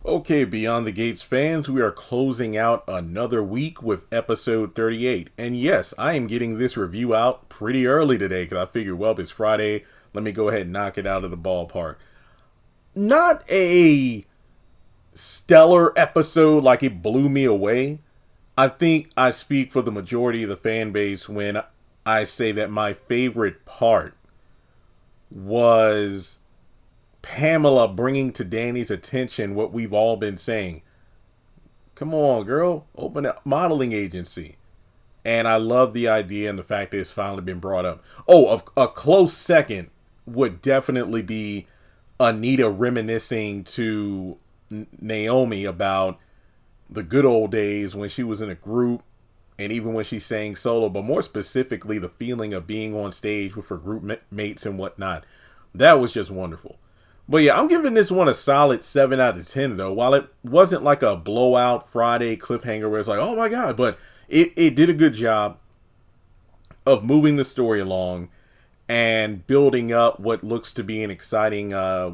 Okay, Beyond the Gates fans, we are closing out another week with episode 38. And yes, I am getting this review out pretty early today because I figured, well, it's Friday. Let me go ahead and knock it out of the ballpark. Not a stellar episode like it blew me away. I think I speak for the majority of the fan base when I say that my favorite part was Pamela bringing to Danny's attention what we've all been saying. Come on, girl, open a modeling agency. And I love the idea and the fact that it's finally been brought up. Oh, a close second would definitely be Anita reminiscing to Naomi about the good old days when she was in a group and even when she sang solo, but more specifically, the feeling of being on stage with her group mates and whatnot. That was just wonderful. But yeah, I'm giving this one a solid 7 out of 10 though. While it wasn't like a blowout Friday cliffhanger where it's like, oh my God, but it did a good job of moving the story along and building up what looks to be an exciting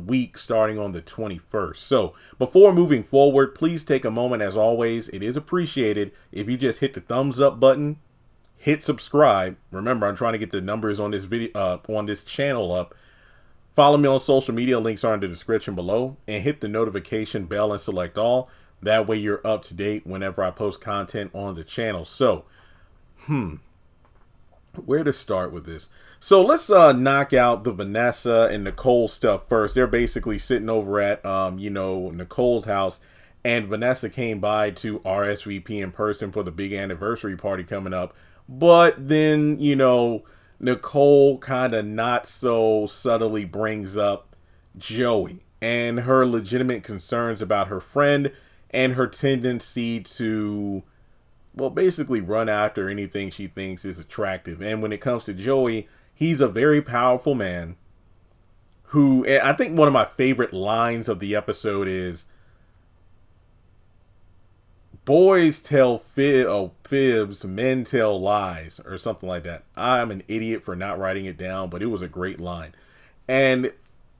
week starting on the 21st. So before moving forward, please take a moment. As always, it is appreciated if you just hit the thumbs up button, hit subscribe. Remember, I'm trying to get the numbers on this video on this channel up. Follow me on social media. Links are in the description below. And hit the notification bell and select all. That way you're up to date whenever I post content on the channel. So, where to start with this? So let's knock out the Vanessa and Nicole stuff first. They're basically sitting over at, Nicole's house. And Vanessa came by to RSVP in person for the big anniversary party coming up. But then, Nicole kind of not so subtly brings up Joey and her legitimate concerns about her friend and her tendency to, well, basically run after anything she thinks is attractive. And when it comes to Joey, he's a very powerful man who, I think one of my favorite lines of the episode is, boys tell fibs, men tell lies, or something like that. I'm an idiot for not writing it down, but it was a great line. And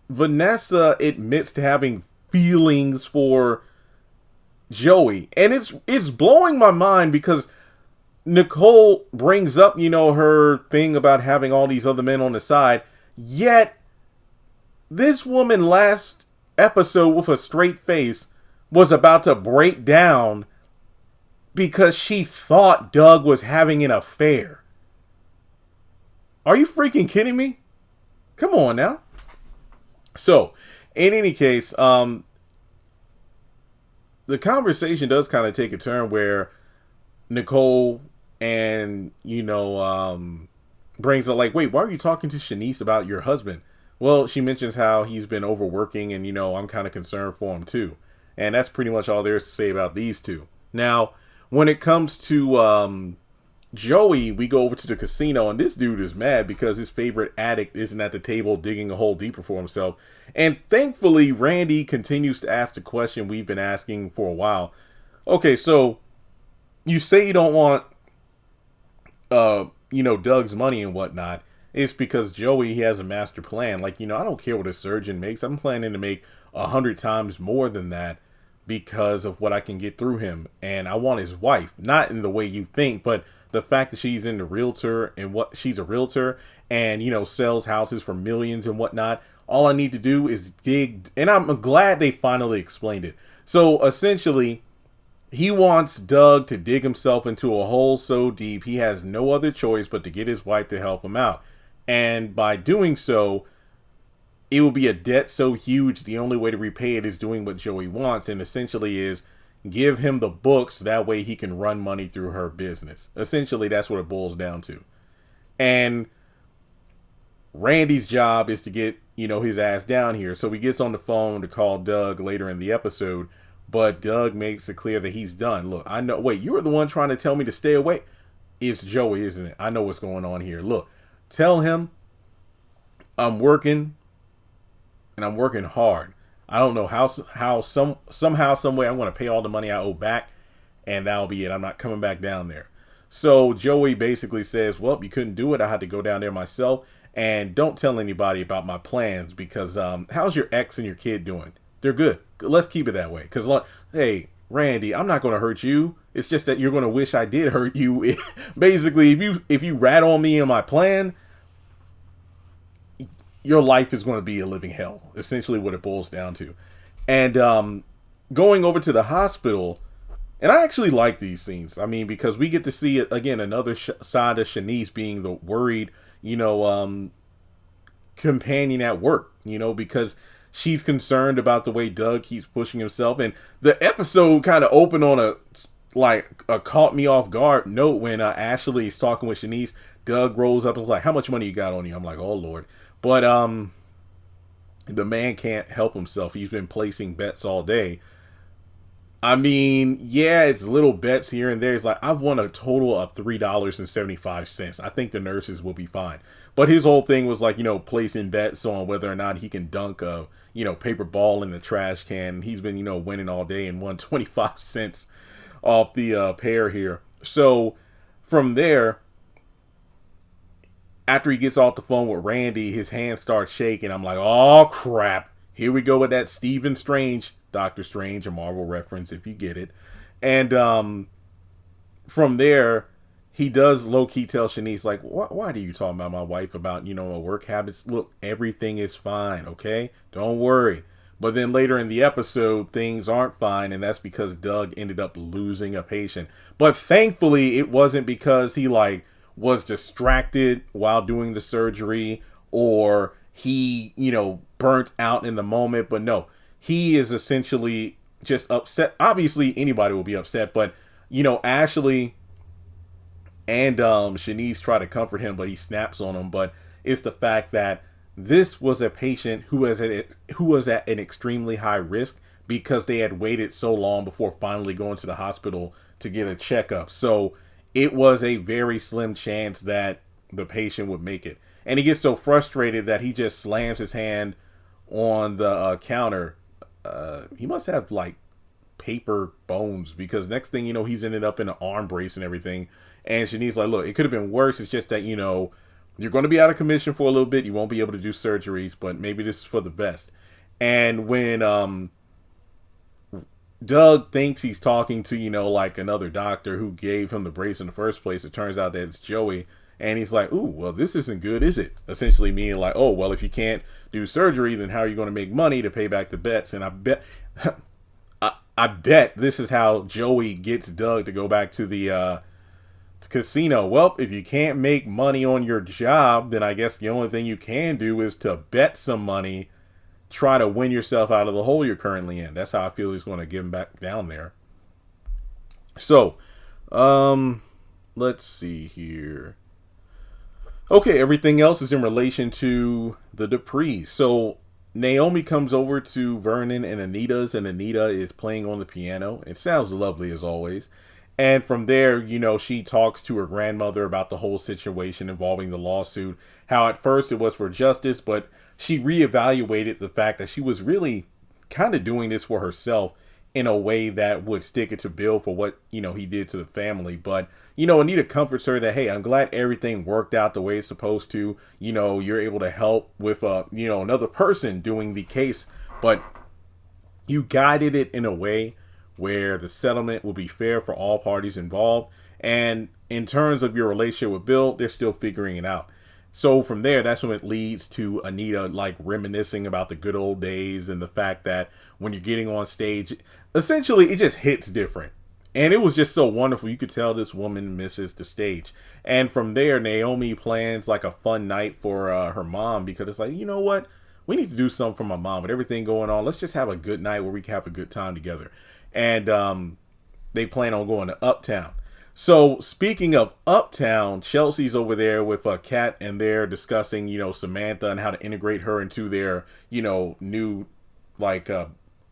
Vanessa admits to having feelings for Joey. And it's blowing my mind because Nicole brings up, her thing about having all these other men on the side. Yet, this woman last episode with a straight face was about to break down because she thought Doug was having an affair. Are you freaking kidding me? Come on now. So, in any case, the conversation does kind of take a turn where Nicole and, brings up like, wait, why are you talking to Shanice about your husband? Well, she mentions how he's been overworking and, I'm kind of concerned for him too. And that's pretty much all there is to say about these two. Now, when it comes to Joey, we go over to the casino, and this dude is mad because his favorite addict isn't at the table digging a hole deeper for himself. And thankfully, Randy continues to ask the question we've been asking for a while. Okay, so you say you don't want, Doug's money and whatnot. It's because Joey, he has a master plan. Like, I don't care what a surgeon makes. I'm planning to make 100 times more than that, because of what I can get through him. And I want his wife, not in the way you think, but the fact that she's in the realtor and what she's a realtor and, sells houses for millions and whatnot. All I need to do is dig. And I'm glad they finally explained it. So essentially, he wants Doug to dig himself into a hole so deep he has no other choice but to get his wife to help him out. And by doing so, it will be a debt so huge, the only way to repay it is doing what Joey wants, and essentially is give him the books, that way he can run money through her business. Essentially, that's what it boils down to. And Randy's job is to get, his ass down here. So he gets on the phone to call Doug later in the episode, but Doug makes it clear that he's done. Look, I know, wait, you were the one trying to tell me to stay away? It's Joey, isn't it? I know what's going on here. Look, tell him I'm working. And I'm working hard. I don't know somehow, some way I'm going to pay all the money I owe back, and that'll be it. I'm not coming back down there. So Joey basically says, well, you couldn't do it. I had to go down there myself. And don't tell anybody about my plans because how's your ex and your kid doing? They're good. Let's keep it that way. Because, hey, Randy, I'm not going to hurt you. It's just that you're going to wish I did hurt you. Basically, if you rat on me in my plan, your life is going to be a living hell. Essentially what it boils down to. And going over to the hospital, and I actually like these scenes. I mean, because we get to see, again, another side of Shanice being the worried, companion at work, because she's concerned about the way Doug keeps pushing himself. And the episode kind of opened on a caught me off guard note when Ashley is talking with Shanice. Doug rolls up and was like, "How much money you got on you?" I'm like, "Oh Lord." But the man can't help himself. He's been placing bets all day. I mean, yeah, it's little bets here and there. It's like, I've won a total of $3.75. I think the nurses will be fine. But his whole thing was like, placing bets on whether or not he can dunk a, paper ball in the trash can. He's been, winning all day and won 25 cents off the pair here. So from there, after he gets off the phone with Randy, his hand starts shaking. I'm like, oh crap. Here we go with that Stephen Strange, Doctor Strange, a Marvel reference if you get it. And from there, he does low-key tell Shanice, like, why do you talk about my wife about, work habits? Look, everything is fine, okay? Don't worry. But then later in the episode, things aren't fine, and that's because Doug ended up losing a patient. But thankfully, it wasn't because he, was distracted while doing the surgery, or he, burnt out in the moment. But no, he is essentially just upset. Obviously, anybody will be upset, but, Ashley and Shanice try to comfort him, but he snaps on them. But it's the fact that this was a patient who was at an extremely high risk because they had waited so long before finally going to the hospital to get a checkup. So it was a very slim chance that the patient would make it. And he gets so frustrated that he just slams his hand on the counter. He must have paper bones, because next thing you know, he's ended up in an arm brace and everything. And Shanice's like, look, it could have been worse. It's just that, you're going to be out of commission for a little bit. You won't be able to do surgeries, but maybe this is for the best. And when Doug thinks he's talking to, another doctor who gave him the brace in the first place, it turns out that it's Joey. And he's like, ooh, well, this isn't good, is it? Essentially meaning like, oh, well, if you can't do surgery, then how are you going to make money to pay back the bets? And I bet I bet this is how Joey gets Doug to go back to the casino. Well, if you can't make money on your job, then I guess the only thing you can do is to bet some money, try to win yourself out of the hole you're currently in. That's how I feel he's going to get him back down there. So, let's see here. Okay, everything else is in relation to the Duprees. So Naomi comes over to Vernon and Anita's, and Anita is playing on the piano. It sounds lovely as always. And from there, she talks to her grandmother about the whole situation involving the lawsuit. How at first it was for justice, but she reevaluated the fact that she was really kind of doing this for herself in a way that would stick it to Bill for what, he did to the family. But, Anita comforts her that, hey, I'm glad everything worked out the way it's supposed to. You're able to help with, another person doing the case. But you guided it in a way where the settlement will be fair for all parties involved. And in terms of your relationship with Bill, they're still figuring it out. So from there, that's when it leads to Anita reminiscing about the good old days and the fact that when you're getting on stage, essentially it just hits different. And it was just so wonderful. You could tell this woman misses the stage. And from there, Naomi plans a fun night for her mom, because it's like, you know what? We need to do something for my mom. With everything going on, let's just have a good night where we can have a good time together. And they plan on going to Uptown. So speaking of Uptown, Chelsea's over there with Kat, and they're discussing, Samantha and how to integrate her into their, new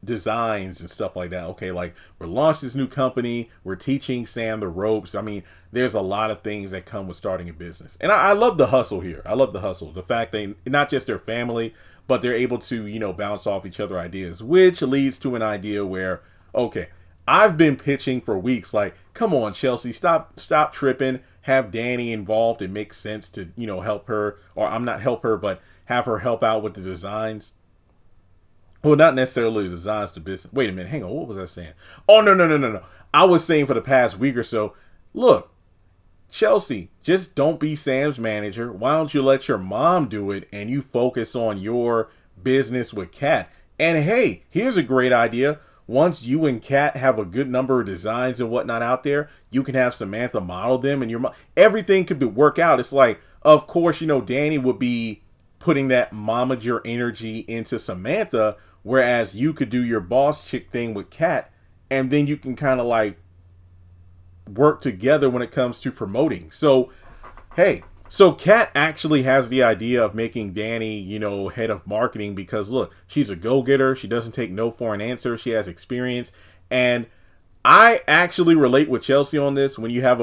designs and stuff like that. Okay, we're launching this new company. We're teaching Sam the ropes. I mean, there's a lot of things that come with starting a business. And I love the hustle here. I love the hustle. The fact they, not just their family, but they're able to, bounce off each other ideas, which leads to an idea where, okay, I've been pitching for weeks, come on, Chelsea, stop tripping, have Danny involved. It makes sense to, help her, or I'm not help her, but have her help out with the designs. Well, not necessarily the designs to business. Wait a minute. Hang on. What was I saying? Oh, no, no, no, no, no. I was saying for the past week or so, look, Chelsea, just don't be Sam's manager. Why don't you let your mom do it and you focus on your business with Kat? And hey, here's a great idea. Once you and Kat have a good number of designs and whatnot out there, you can have Samantha model them and everything could work out. It's like, of course, Danny would be putting that momager energy into Samantha, whereas you could do your boss chick thing with Kat, and then you can kind of like work together when it comes to promoting. So, hey, so Kat actually has the idea of making Danny, head of marketing because look, she's a go-getter. She doesn't take no for an answer. She has experience. And I actually relate with Chelsea on this. When you have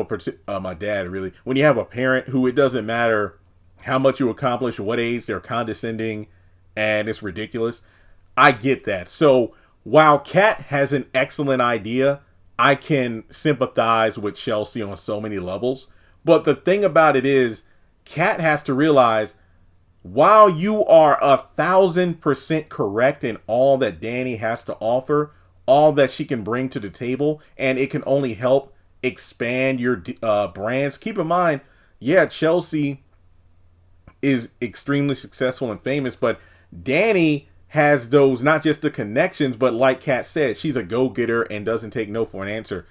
my dad really, when you have a parent who it doesn't matter how much you accomplish, what age, they're condescending and it's ridiculous. I get that. So while Kat has an excellent idea, I can sympathize with Chelsea on so many levels. But the thing about it is, Kat has to realize while you are 1,000% correct in all that Danny has to offer, all that she can bring to the table, and it can only help expand your brands. Keep in mind, yeah, Chelsea is extremely successful and famous, but Danny has those, not just the connections, but like Kat said, she's a go-getter and doesn't take no for an answer.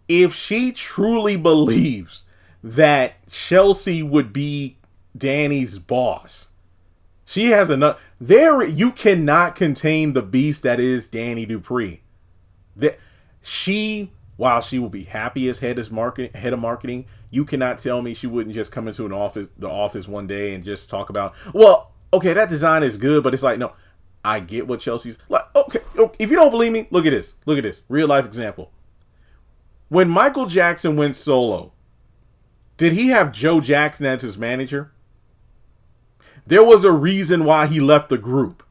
If she truly believes that Chelsea would be Danny's boss, she has enough. You cannot contain the beast that is Danny Dupree. While she will be happy as head of marketing, you cannot tell me she wouldn't just come into the office one day and just talk about, well, okay, that design is good, but it's like, no, I get what Chelsea's like. Okay, if you don't believe me, look at this. Look at this. Real life example. When Michael Jackson went solo, did he have Joe Jackson as his manager? There was a reason why he left the group.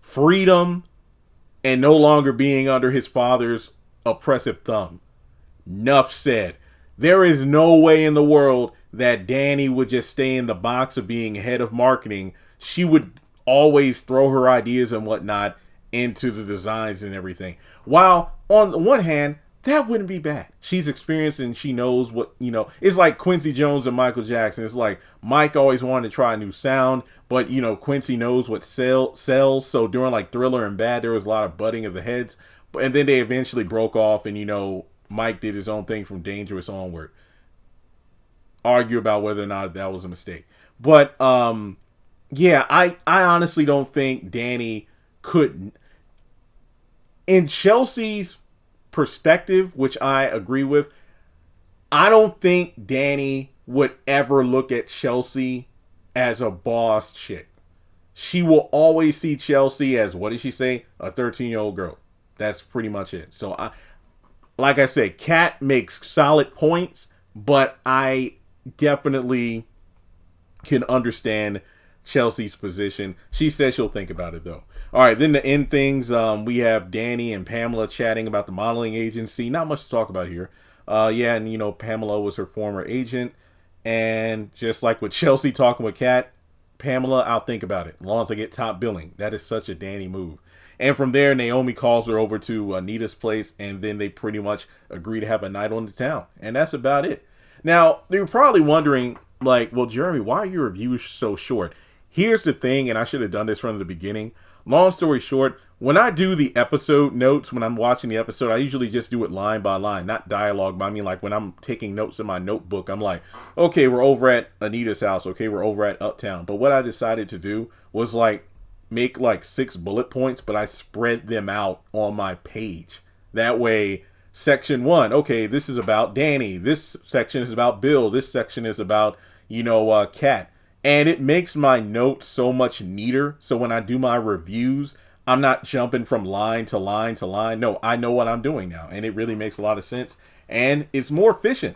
Freedom and no longer being under his father's oppressive thumb. Nuff said. There is no way in the world that Danny would just stay in the box of being head of marketing. She would always throw her ideas and whatnot into the designs and everything. While on the one hand, that wouldn't be bad. She's experienced and she knows what, it's like Quincy Jones and Michael Jackson. It's like Mike always wanted to try a new sound, but Quincy knows what sells. So during like Thriller and Bad, there was a lot of butting of the heads, and then they eventually broke off and Mike did his own thing from Dangerous onward. Argue about whether or not that was a mistake. But yeah, I honestly don't think Danny could. In Chelsea's perspective, which I agree with, I don't think Danny would ever look at Chelsea as a boss chick. She will always see Chelsea as, what did she say? A 13-year-old girl. That's pretty much it. So like I said, Kat makes solid points, but I definitely can understand Chelsea's position. She says she'll think about it though. All right, then to end things, we have Danny and Pamela chatting about the modeling agency. Not much to talk about here. Yeah, and Pamela was her former agent, and just like with Chelsea talking with Kat, Pamela, I'll think about it as long as I get top billing. That is such a Danny move. And from there, Naomi calls her over to Anita's place, and then they pretty much agree to have a night on the town, and that's about it. Now, you're probably wondering, like, well, Jeremy, why are your reviews so short? Here's the thing, and I should have done this from the beginning. Long story short, when I do the episode notes, when I'm watching the episode, I usually just do it line by line, not dialogue, but I mean like when I'm taking notes in my notebook, I'm like, okay, we're over at Anita's house. Okay, we're over at Uptown. But what I decided to do was like make like 6 bullet points, but I spread them out on my page. That way, section 1, okay, this is about Danny. This section is about Bill. This section is about, Kat. And it makes my notes so much neater. So when I do my reviews, I'm not jumping from line to line to line. No, I know what I'm doing now. And it really makes a lot of sense. And it's more efficient.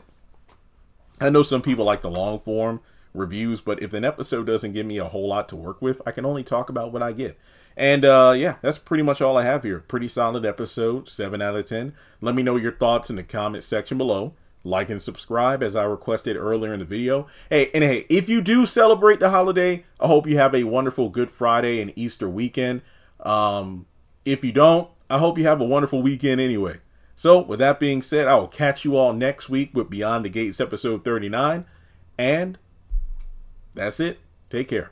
I know some people like the long form reviews, but if an episode doesn't give me a whole lot to work with, I can only talk about what I get. And yeah, that's pretty much all I have here. Pretty solid episode, 7 out of 10. Let me know your thoughts in the comment section below. like and subscribe as I requested earlier in the video. Hey, if you do celebrate the holiday, I hope you have a wonderful Good Friday and Easter weekend. If you don't, I hope you have a wonderful weekend anyway. So with that being said, I will catch you all next week with Beyond the Gates episode 39. And that's it. Take care.